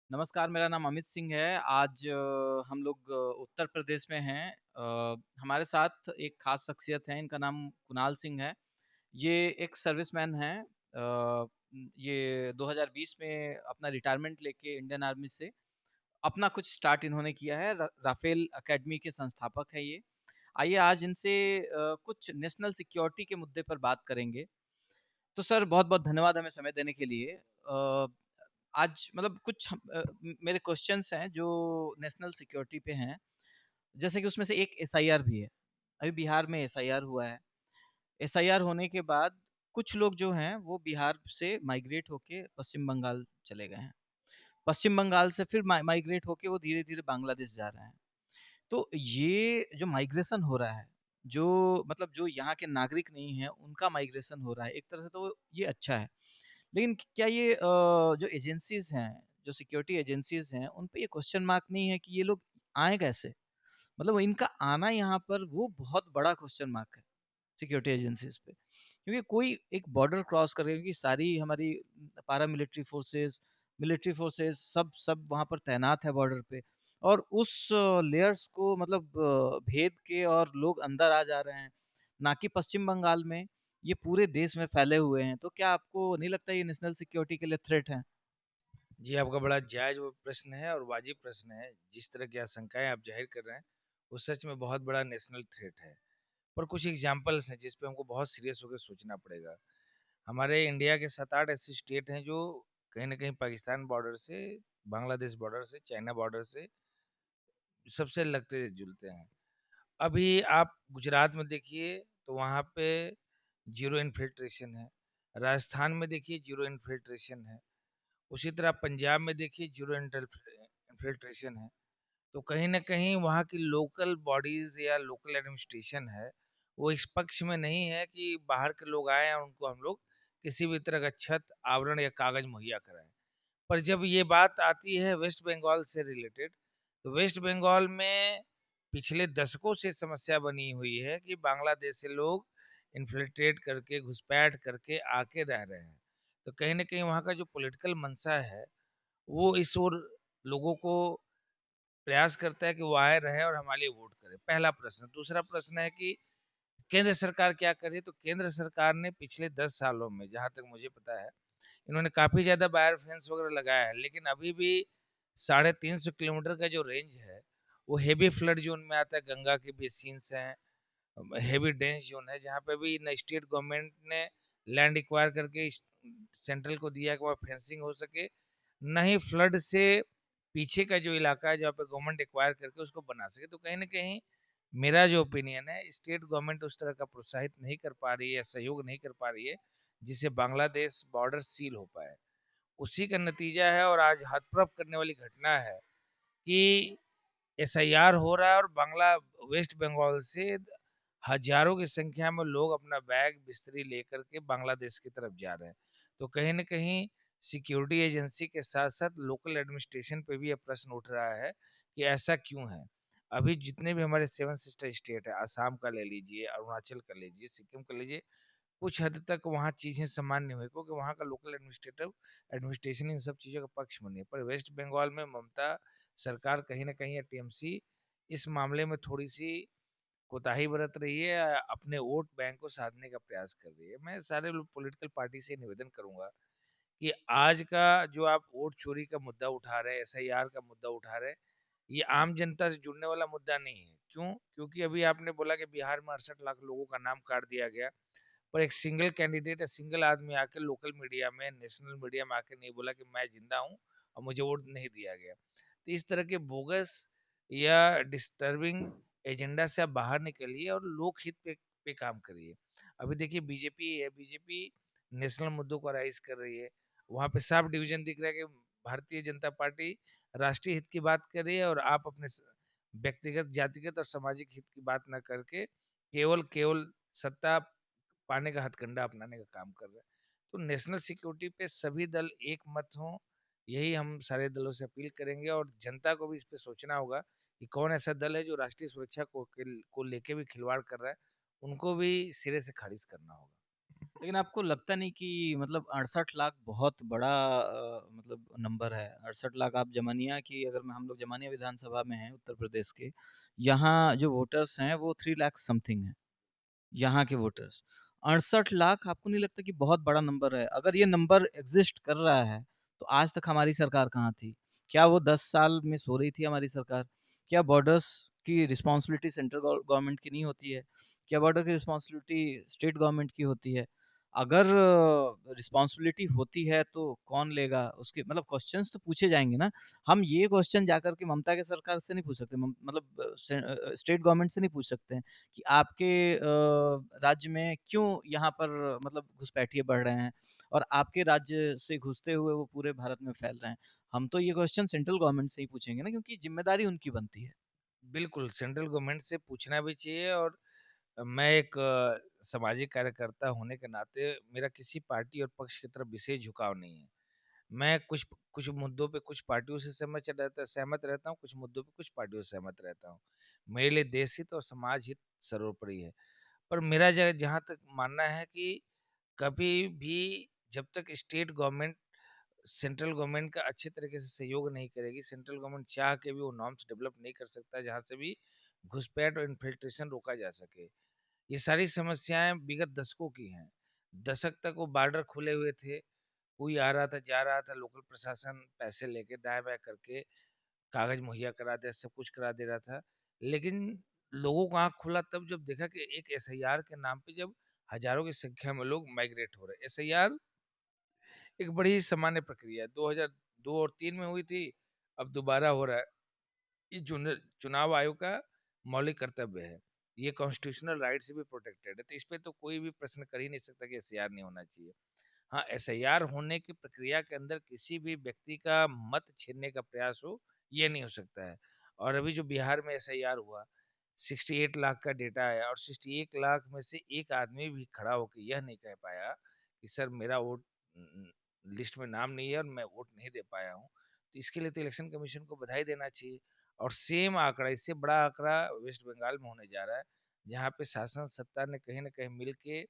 नमस्कार, मेरा नाम अमित सिंह है। आज हम लोग उत्तर प्रदेश में हैं। हमारे साथ एक ख़ास शख़्सियत है, इनका नाम कुणाल सिंह है। ये एक सर्विसमैन हैं। ये 2020 में अपना रिटायरमेंट लेके इंडियन आर्मी से अपना कुछ स्टार्ट इन्होंने किया है। र राफ़ेल अकेडमी के संस्थापक हैं ये। आइए आज इनसे कुछ नेशनल सिक्योरिटी के मुद्दे पर बात करेंगे। तो सर बहुत-बहुत धन्यवाद हमें समय देने के लिए। आज मतलब कुछ मेरे क्वेश्चन्स हैं जो नेशनल सिक्योरिटी पे हैं। जैसे कि उसमें से एक एसआईआर भी है। अभी बिहार में एसआईआर हुआ है। एसआईआर होने के बाद कुछ लोग जो हैं वो बिहार से माइग्रेट होके पश्चिम बंगाल चले गए हैं। पश्चिम बंगाल से फिर माइग्रेट होके वो धीरे-धीरे बांग्लादेश जा रहे हैं। तो ये जो माइग्रेशन हो रहा है, जो मतलब जो यहाँ के नागरिक नहीं हैं, उनका माइग्रेशन हो रहा है। एक तरह से तो ये अच्छा है। लेकिन क्या ये जो एजेंसीज़ हैं, जो सिक्योरिटी एजेंसीज़ हैं, उन पे ये क्वेश्चन मार्क नहीं है कि ये लोग आए कैसे? मतलब इनका आना यहाँ पर वो बहुत बड़ा क्वेश्चन मार्क है, सिक्योरिटी एजेंसीज़ पे। क्योंकि कोई एक बॉर्डर क्रॉस कर रही है, क्योंकि सारी हमारी मिलिट्री फोर्सेस सब सब वहाँ पर तैनात है बॉर्डर पे और उस लेयर्स को मतलब भेद के और लोग अंदर आ जा रहे हैं। ना कि पश्चिम बंगाल में, ये पूरे देश में फैले हुए हैं। तो क्या आपको नहीं लगता ये नेशनल सिक्योरिटी के लिए थ्रेट है? जी, आपका बड़ा जायज़ वो प्रश्न है और वाजिब प्रश्न है। जिस तरह की आशंकाएँ आप ज़ाहिर कर रहे हैं, वो सच में बहुत बड़ा नेशनल थ्रेट है। पर कुछ एग्ज़ाम्पल्स हैं जिस पे हमको बहुत सीरियस होके सोचना पड़ेगा। हमारे इंडिया के 7-8 ऐसे स्टेट हैं जो कहीं न कहीं पाकिस्तान बॉर्डर से, बांग्लादेश बॉर्डर से, चाइना बॉर्डर से सबसे लगते-जुलते हैं। अभी आप गुजरात में देखिए तो वहाँ पे ज़ीरो इन्फिल्ट्रेशन है। राजस्थान में देखिए ज़ीरो इन्फिल्ट्रेशन है। उसी तरह पंजाब में देखिए ज़ीरो इन्फिल्ट्रेशन है। तो कहीं न कहीं वहाँ की लोकल बॉडीज़ या लोकल एडमिनिस्ट्रेशन है, वो इस पक्ष में नहीं है कि बाहर के लोग आएँ और उनको हम लोग किसी भी तरह का छत, आवरण या कागज़ मुहैया कराएँ। पर जब ये बात आती है वेस्ट बंगाल से रिलेटेड, तो वेस्ट बंगाल में पिछले दशकों से समस्या बनी हुई है कि बांग्लादेश से लोग इन्फिल्ट्रेट करके, घुसपैठ करके आके रह रहे हैं। तो कहीं न कहीं वहाँ का जो पॉलिटिकल मंशा है, वो इस ओर लोगों को प्रयास करता है कि वो आए रहें और हमारे लिए वोट करें। पहला प्रश्न। दूसरा प्रश्न है कि केंद्र सरकार क्या कर रही है? तो केंद्र सरकार ने पिछले 10 सालों में, जहाँ तक मुझे पता है, इन्होंने काफ़ी ज़्यादा वायर फेंस वगैरह लगाया है, लेकिन अभी भी 350 किलोमीटर का जो रेंज है, वो हेवी फ्लड ज़ोन में आता है। गंगा के बेसिन्स हैं, हेवी डेंस ज़ोन है, जहाँ पे भी ना स्टेट गवर्नमेंट ने लैंड एक्वायर करके सेंट्रल को दिया कि वहाँ फेंसिंग हो सके, ना ही फ्लड से पीछे का जो इलाका है, जहाँ पे गवर्नमेंट एक्वायर करके उसको बना सके। तो कहीं न कहीं मेरा जो ओपिनियन है, स्टेट गवर्नमेंट उस तरह का प्रोत्साहित नहीं कर पा रही है, सहयोग नहीं कर पा रही है, जिससे बांग्लादेश बॉर्डर सील हो पाए। उसी का नतीजा है और आज हतप्रभ करने वाली घटना है कि एसआईआर हो रहा है और वेस्ट बंगाल से हजारों की संख्या में लोग अपना बैग बिस्तरी लेकर के बांग्लादेश की तरफ जा रहे हैं। तो कहीं न कहीं सिक्योरिटी एजेंसी के साथ-साथ लोकल एडमिनिस्ट्रेशन पे भी ये प्रश्न उठ रहा है कि ऐसा क्यों है? अभी जितने भी हमारे 7 सिस्टर स्टेट है, असम का ले लीजिए, अरुणाचल का लीजिए, सिक्किम का लीजिए, कुछ हद तक वहाँ चीज़ें सामान्य हुई क्योंकि वहाँ का लोकल एडमिनिस्ट्रेशन इन सब चीज़ों का पक्ष में नहीं है। पर वेस्ट बंगाल में ममता सरकार कहीं न कहीं या टीएमसी इस मामले में थोड़ी-सी कोताही बरत रही है, अपने वोट बैंक को साधने का प्रयास कर रही है। मैं सारे पॉलिटिकल पार्टी से निवेदन करूँगा कि आज का जो आप वोट चोरी का मुद्दा उठा रहे हैं, एसआईआर का मुद्दा उठा रहे हैं, ये आम जनता से जुड़ने वाला मुद्दा नहीं है। क्यों? क्योंकि अभी आपने बोला कि बिहार में 68 लाख लोगों का नाम काट दिया गया। पर एक सिंगल कैंडिडेट या सिंगल आदमी आके लोकल मीडिया में, नेशनल मीडिया में आके नहीं बोला कि मैं जिंदा हूँ और मुझे वोट नहीं दिया गया। तो इस तरह के बोगस या डिस्टर्बिंग एजेंडा से आप बाहर निकलिए और लोकहित पे काम करिए। अभी देखिए बीजेपी है, बीजेपी नेशनल मुद्दों को राइज कर रही है। वहाँ पे साफ डिवीजन दिख रहा है कि भारतीय जनता पार्टी राष्ट्रीय हित की बात कर रही है और आप अपने व्यक्तिगत, जातिगत और सामाजिक हित की बात ना करके केवल केवल सत्ता पाने का हथकंडा अपनाने का काम कर रहा है। तो नेशनल सिक्योरिटी पे सभी दल एक मत हों, यही हम सारे दलों से अपील करेंगे और जनता को भी इस पे सोचना होगा कि कौन ऐसा दल है जो राष्ट्रीय सुरक्षा को लेके भी खिलवाड़ कर रहा है, उनको भी सिरे से खारिज करना होगा। लेकिन आपको लगता नहीं कि मतलब 68 लाख बहुत बड़ा मतलब नंबर है? 68 लाख आप जमानिया की, अगर मैं हम लोग जमानिया विधानसभा में हैं उत्तर प्रदेश के, यहाँ जो वोटर्स हैं वो 3 लाख समथिंग हैं। यहाँ के वोटर्स। 68 लाख आपको नहीं लगता कि बहुत बड़ा नंबर है? अगर ये नंबर एग्ज़िस्ट कर रहा है, तो आज तक हमारी सरकार कहाँ थी? क्या वो 10 साल में सो रही थी हमारी सरकार? क्या बॉर्डर्स की रिस्पॉन्सिबिलिटी सेंट्रल गवर्नमेंट की नहीं होती है? क्या बॉर्डर की रिस्पॉन्सिबिलिटी स्टेट गवर्नमेंट की होती है? अगर रिस्पॉन्सिबिलिटी होती है तो कौन लेगा? उसके मतलब क्वेश्चन्स तो पूछे जाएँगे ना। हम ये क्वेश्चन जाकर के ममता के सरकार से नहीं पूछ सकते, मतलब स्टेट गवर्नमेंट से नहीं पूछ सकते हैं कि आपके राज्य में क्यों यहाँ पर मतलब घुसपैठिए बढ़ रहे हैं और आपके राज्य से घुसते हुए वो पूरे भारत में फैल रहे हैं। हम तो ये क्वेश्चन सेंट्रल गवर्नमेंट से ही पूछेंगे ना, क्योंकि जिम्मेदारी उनकी बनती है। बिल्कुल, सेंट्रल गवर्नमेंट से पूछना भी चाहिए। और मैं एक सामाजिक कार्यकर्ता होने के नाते मेरा किसी पार्टी और पक्ष की तरफ विशेष झुकाव नहीं है। मैं कुछ कुछ मुद्दों पे कुछ पार्टियों से सहमत रहता हूँ, कुछ मुद्दों पे कुछ पार्टियों से सहमत रहता हूँ। मेरे लिए देश हित और समाज हित सर्वोपरि है। पर मेरा जहाँ तक मानना है कि कभी भी जब तक स्टेट गवर्नमेंट सेंट्रल गवर्नमेंट का अच्छे तरीके से सहयोग नहीं करेगी, सेंट्रल गवर्नमेंट चाह के भी वो नॉर्म्स डेवलप नहीं कर सकता जहाँ से भी घुसपैठ और इन्फिल्ट्रेशन रोका जा सके। ये सारी समस्याएं विगत दशकों की हैं। दशक तक वो बॉर्डर खुले हुए थे, कोई आ रहा था जा रहा था, लोकल प्रशासन पैसे लेके दाएं बाएं करके कागज मुहैया करा दे, सब कुछ करा दे रहा था। लेकिन लोगों को आँख खुला तब जब देखा कि एक एसआईआर के नाम पे जब हजारों की संख्या में लोग माइग्रेट हो रहे हैं। एसआईआर एक बड़ी ही सामान्य प्रक्रिया है, 2002 और 3 में हुई थी, अब दोबारा हो रहा है। ये चुनाव आयोग का मौलिक कर्तव्य है। ये कॉन्स्टिट्यूशनल राइट से भी प्रोटेक्टेड है, तो इस पे तो कोई भी प्रश्न कर ही नहीं सकता कि एसआईआर नहीं होना चाहिए। हाँ, एसआईआर होने की प्रक्रिया के अंदर किसी भी व्यक्ति का मत छीनने का प्रयास हो, ये नहीं हो सकता है। और अभी जो बिहार में एसआईआर हुआ, 68 लाख का डेटा है, और 61 लाख में से एक आदमी भी खड़ा होकर यह नहीं कह पाया कि सर मेरा वोट लिस्ट में नाम नहीं है और मैं वोट नहीं दे पाया हूँ। तो इसके लिए तो इलेक्शन कमीशन को बधाई देना चाहिए। और सेम आंकड़ा, इससे बड़ा आंकड़ा वेस्ट बंगाल में होने जा रहा है, जहाँ पे शासन सत्ता ने कहीं ना कहीं मिल के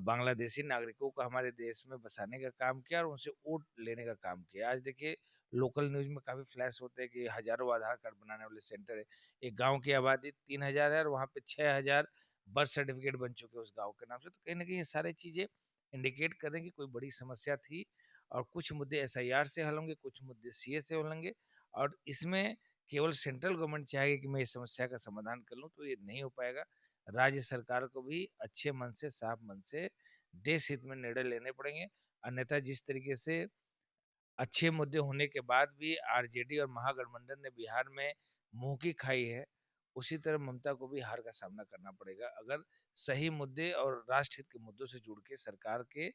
बांग्लादेशी नागरिकों को हमारे देश में बसाने का काम किया और उनसे वोट लेने का काम किया। आज देखिए लोकल न्यूज में काफी फ्लैश होते हैं कि हजारों आधार कार्ड बनाने वाले सेंटर है। एक गांव की आबादी 3,000 है और वहाँ पे 6,000 बर्थ सर्टिफिकेट बन चुके हैं उस गांव के नाम से। तो कहीं ना कहीं ये सारी चीजें इंडिकेट कर रही हैं कि कोई बड़ी समस्या थी, और कुछ मुद्दे एसआईआर से हल होंगे, कुछ मुद्दे सीए से हल होंगे। और इसमें केवल सेंट्रल गवर्नमेंट चाहेगी कि मैं इस समस्या का समाधान कर लूँ, तो ये नहीं हो पाएगा। राज्य सरकार को भी अच्छे मन से, साफ मन से देश हित में निर्णय लेने पड़ेंगे। अन्यथा जिस तरीके से अच्छे मुद्दे होने के बाद भी आरजेडी और महागठबंधन ने बिहार में मुंह की खाई है, उसी तरह ममता को भी हार का सामना करना पड़ेगा, अगर सही मुद्दे और राष्ट्र हित के मुद्दों से जुड़ के सरकार के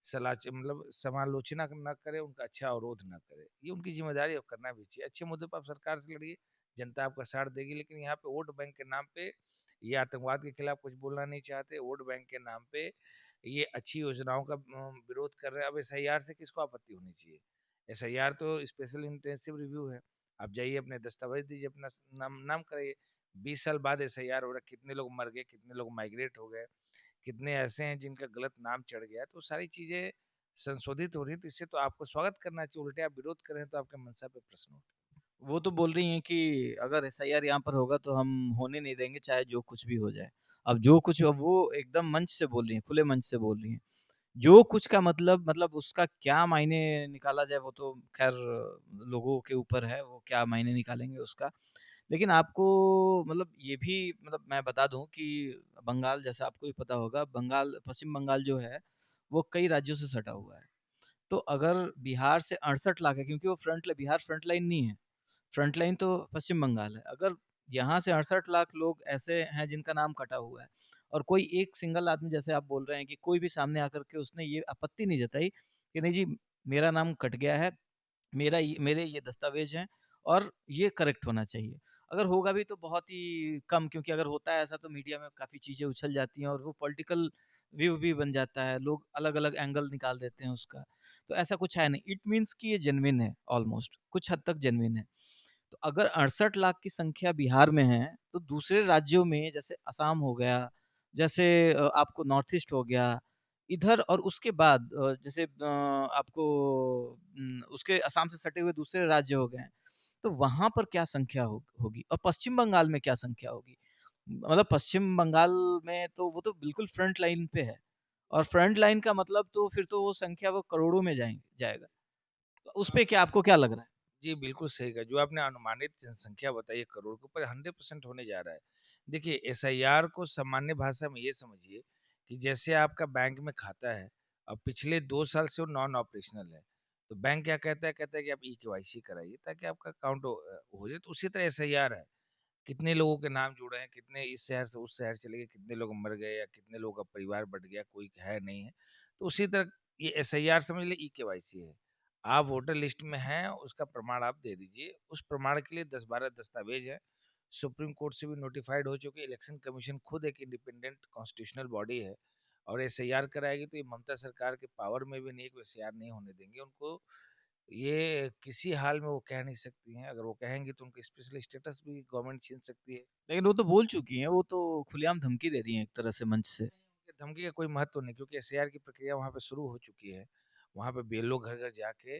मतलब समालोचना न करे, उनका अच्छा अवरोध न करे। ये उनकी जिम्मेदारी है, करना भी चाहिए। अच्छे मुद्दे पर आप सरकार से लड़िए, जनता आपका साथ देगी। लेकिन यहाँ पे वोट बैंक के नाम पे ये आतंकवाद के खिलाफ कुछ बोलना नहीं चाहते, वोट बैंक के नाम पे ये अच्छी योजनाओं का विरोध कर रहे हैं। अब एसआईआर से किसको आपत्ति होनी चाहिए? एसआईआर तो स्पेशल इंटेंसिव रिव्यू है। आप जाइए, अपने दस्तावेज दीजिए, अपना नाम कराइए। 20 साल बाद एसआईआर हो रहा है, कितने लोग मर गए, कितने लोग माइग्रेट हो गए, कितने ऐसे हैं जिनका गलत नाम चढ़ गया। तो सारी चीजें संशोधित हो रही है, तो इससे तो आपको स्वागत करना चाहिए। उल्टे आप विरोध करें तो आपके मनसा पे प्रश्न उठे। वो तो बोल रही हैं कि अगर एसआईआर यहाँ पर होगा तो हम होने नहीं देंगे, चाहे जो कुछ भी हो जाए। अब वो एकदम मंच से बोल रही हैं, खुले मंच से बोल रही हैं। जो कुछ का मतलब उसका क्या मायने निकाला जाए वो तो खैर लोगों के ऊपर है, वो क्या मायने निकालेंगे उसका। लेकिन आपको मतलब ये भी मतलब मैं बता दूं कि बंगाल, जैसा आपको भी पता होगा, बंगाल, पश्चिम बंगाल जो है वो कई राज्यों से सटा हुआ है। तो अगर बिहार से 68 लाख है, क्योंकि वो बिहार फ्रंट लाइन नहीं है, फ्रंट लाइन तो पश्चिम बंगाल है। अगर यहाँ से 68 लाख लोग ऐसे हैं जिनका नाम कटा हुआ है, और कोई एक सिंगल आदमी, जैसे आप बोल रहे हैं कि कोई भी सामने आकर के उसने ये आपत्ति नहीं जताई कि नहीं जी मेरा नाम कट गया है, मेरे ये दस्तावेज हैं और ये करेक्ट होना चाहिए। अगर होगा भी तो बहुत ही कम, क्योंकि अगर होता है ऐसा तो मीडिया में काफ़ी चीज़ें उछल जाती हैं और वो पॉलिटिकल व्यू भी बन जाता है, लोग अलग-अलग एंगल निकाल देते हैं उसका। तो ऐसा कुछ है नहीं, इट मीन्स कि ये जेन्युइन है, ऑलमोस्ट कुछ हद तक जेन्युइन है। तो अगर 68 लाख की संख्या बिहार में है, तो दूसरे राज्यों में जैसे असम हो गया, जैसे आपको नॉर्थ ईस्ट हो गया, इधर और उसके बाद जैसे आपको उसके असम से सटे हुए दूसरे राज्य हो गए हैं, तो वहाँ पर क्या संख्या होगी? और पश्चिम बंगाल में क्या संख्या होगी? मतलब पश्चिम बंगाल में तो वो तो बिल्कुल फ्रंट लाइन पे है और फ्रंट लाइन का मतलब तो फिर तो वो संख्या वो करोड़ों में जाएगा। तो उस पे क्या आपको क्या लग रहा है? जी, बिल्कुल सही कहा। जो आपने अनुमानित जनसंख्या बताई है करोड़ के ऊपर 100% होने जा रहा है। देखिए एसआईआर को सामान्य भाषा में ये समझिए कि जैसे आपका बैंक में खाता है, अब पिछले 2 साल से वो नॉन ऑपरेशनल है। तो बैंक क्या कहता है कि आप ई-केवाईसी कराइए ताकि आपका अकाउंट हो जाए। तो उसी तरह एसआईआर है। कितने लोगों के नाम जुड़े हैं, कितने इस शहर से उस शहर चले गए, कितने लोग मर गए या कितने लोगों का परिवार बँट गया, कोई है नहीं है। तो उसी तरह ये एसआईआर समझ लें ई-केवाईसी है। आप वोटर लिस्ट में हैं, उसका प्रमाण आप दे दीजिए। उस प्रमाण के लिए 10-12 दस्तावेज़ हैं। सुप्रीम कोर्ट से भी नोटिफ़ाइड हो चुके हैं। इलेक्शन कमीशन खुद एक इंडिपेंडेंट कॉन्स्टिट्यूशनल बॉडी है और एसआईआर कराएगी तो ये ममता सरकार के पावर में भी नहीं है कि वो एसआईआर नहीं होने देंगे। उनको ये किसी हाल में वो कह नहीं सकती हैं। अगर वो कहेंगी तो उनका स्पेशल स्टेटस भी गवर्नमेंट छीन सकती है। लेकिन वो तो बोल चुकी हैं, वो तो खुलेआम धमकी दे दी हैं एक तरह से मंच से। नहीं, धमकी का कोई महत्व नहीं क्योंकि एसआईआर की प्रक्रिया वहाँ पे शुरू हो चुकी है। वहाँ पे बीएलओ घर-घर जाके